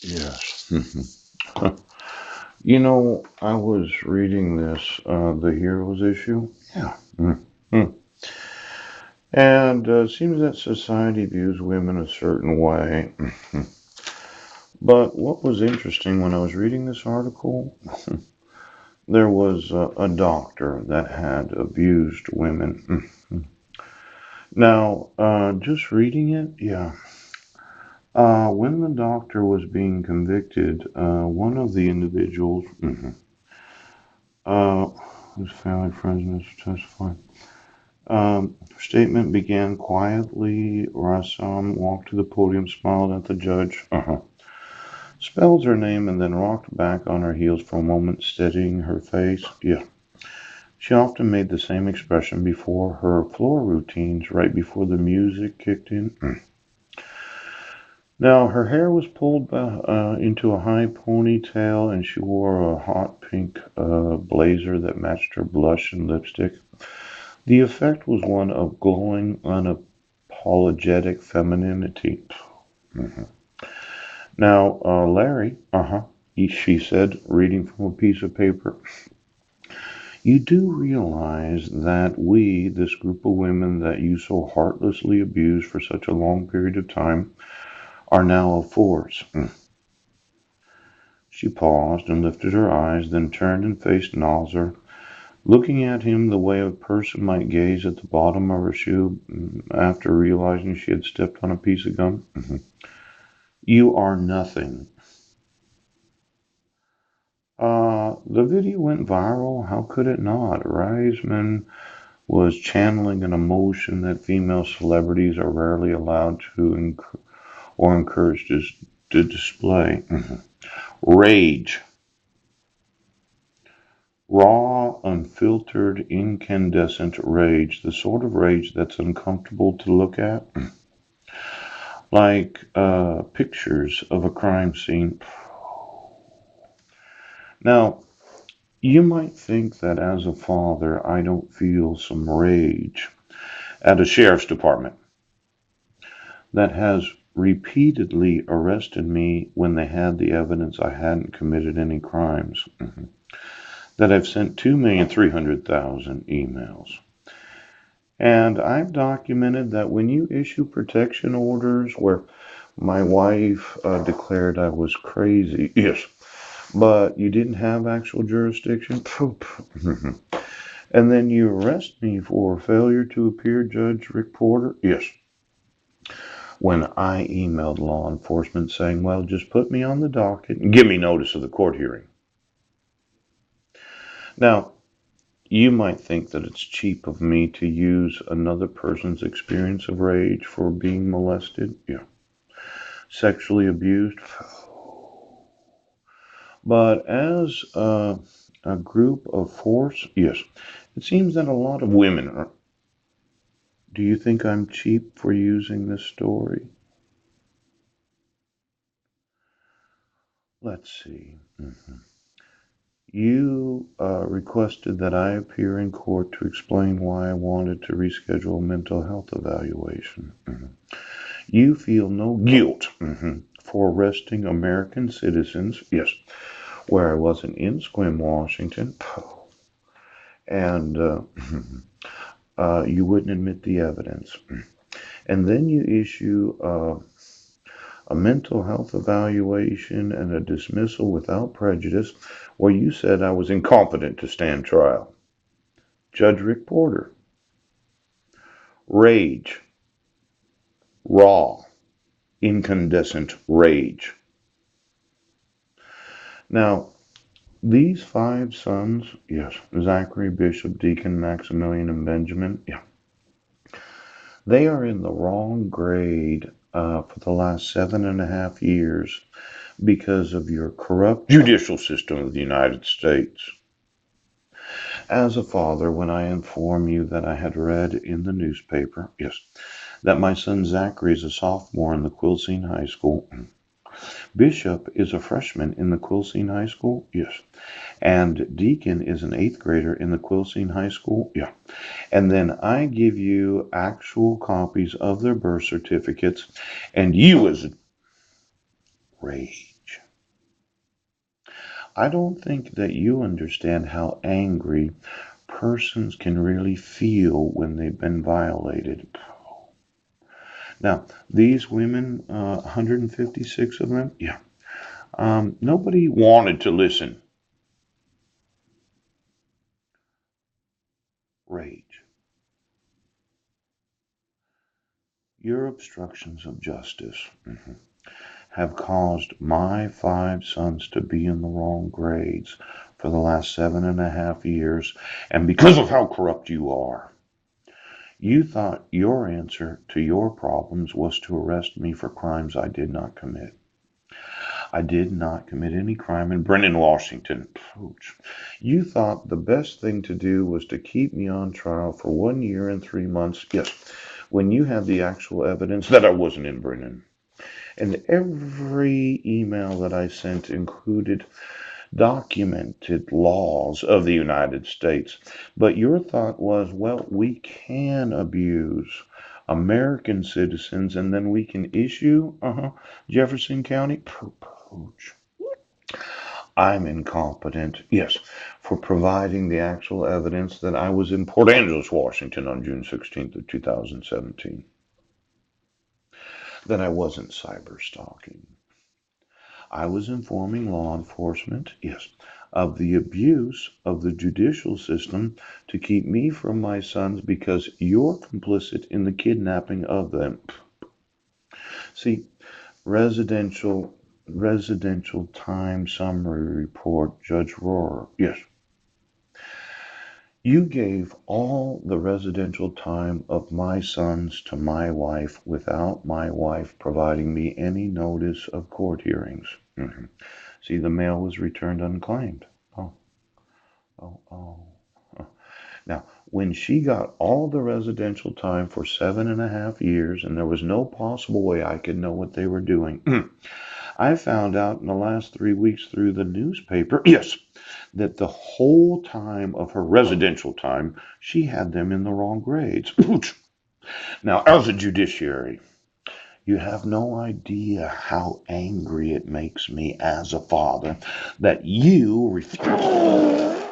Yes. I was reading this, the Heroes issue. Yeah. Mhm. And it seems that society views women a certain way. But what was interesting when I was reading this article, there was a doctor that had abused women. Now, just reading it, yeah. When the doctor was being convicted, one of the individuals, uh, whose family friends testified, her statement began quietly. Rassam walked to the podium, smiled at the judge, spelled her name, and then rocked back on her heels for a moment, steadying her face. Yeah. She often made the same expression before her floor routines, right before the music kicked in. Now, her hair was pulled into a high ponytail, and she wore a hot pink blazer that matched her blush and lipstick. The effect was one of glowing, unapologetic femininity. Mhm. Now, Larry, she said, reading from a piece of paper, you do realize that we, this group of women that you so heartlessly abused for such a long period of time, are now a force. She paused and lifted her eyes, then turned and faced Nalzer, looking at him the way a person might gaze at the bottom of her shoe after realizing she had stepped on a piece of gum. You are nothing. The video went viral. How could it not? Reisman was channeling an emotion that female celebrities are rarely allowed to or encouraged to display. Rage. Raw, unfiltered, incandescent rage. The sort of rage that's uncomfortable to look at. Like pictures of a crime scene. Now, you might think that as a father, I don't feel some rage at a sheriff's department that has repeatedly arrested me when they had the evidence I hadn't committed any crimes, that I've sent 2,300,000 emails. And I've documented that when you issue protection orders where my wife declared I was crazy, yes, but you didn't have actual jurisdiction, and then you arrest me for failure to appear, Judge Rick Porter, yes, when I emailed law enforcement saying, well, just put me on the docket and give me notice of the court hearing. Now, you might think that it's cheap of me to use another person's experience of rage for being molested, yeah, sexually abused. But as a group of force, yes, it seems that a lot of women are. Do you think I'm cheap for using this story? Let's see. You requested that I appear in court to explain why I wanted to reschedule a mental health evaluation. You feel no guilt for arresting American citizens, yes, where I wasn't in Sequim, Washington, and you wouldn't admit the evidence. And then you issue a mental health evaluation and a dismissal without prejudice where you said I was incompetent to stand trial. Judge Rick Porter. Rage. Raw. Incandescent rage. Now, these five sons, yes, Zachary, Bishop, Deacon, Maximilian, and Benjamin, yeah, they are in the wrong grade for the last 7.5 years because of your corrupt judicial system of the United States. As a father, when I inform you that I had read in the newspaper, yes, that my son Zachary is a sophomore in the Quilcene High School, Bishop is a freshman in the Quilcene High School, yes, and Deacon is an eighth grader in the Quilcene High School, yeah, and then I give you actual copies of their birth certificates, and you as rage. I don't think that you understand how angry persons can really feel when they've been violated. Now, these women, 156 of them, yeah, nobody wanted to listen. Rage. Your obstructions of justice have caused my 5 sons to be in the wrong grades for the last 7.5 years, and because of how corrupt you are, you thought your answer to your problems was to arrest me for crimes I did not commit. I did not commit any crime in Brennan, Washington. Ouch. You thought the best thing to do was to keep me on trial for 1 year and 3 months. Yes, when you had the actual evidence that I wasn't in Brennan. And every email that I sent included documented laws of the United States. But your thought was, well, we can abuse American citizens and then we can issue Jefferson County. Pooch. I'm incompetent, yes, for providing the actual evidence that I was in Port Angeles, Washington on June 16th of 2017. That I wasn't cyber stalking. I was informing law enforcement, yes, of the abuse of the judicial system to keep me from my sons because you're complicit in the kidnapping of them. See, residential time summary report, Judge Rohrer. Yes. You gave all the residential time of my sons to my wife without my wife providing me any notice of court hearings. See, the mail was returned unclaimed. Oh, oh, oh. Now, when she got all the residential time for 7.5 years and there was no possible way I could know what they were doing, I found out in the last 3 weeks through the newspaper, yes, that the whole time of her residential time, she had them in the wrong grades. Now, as a judiciary, you have no idea how angry it makes me as a father that you refuse.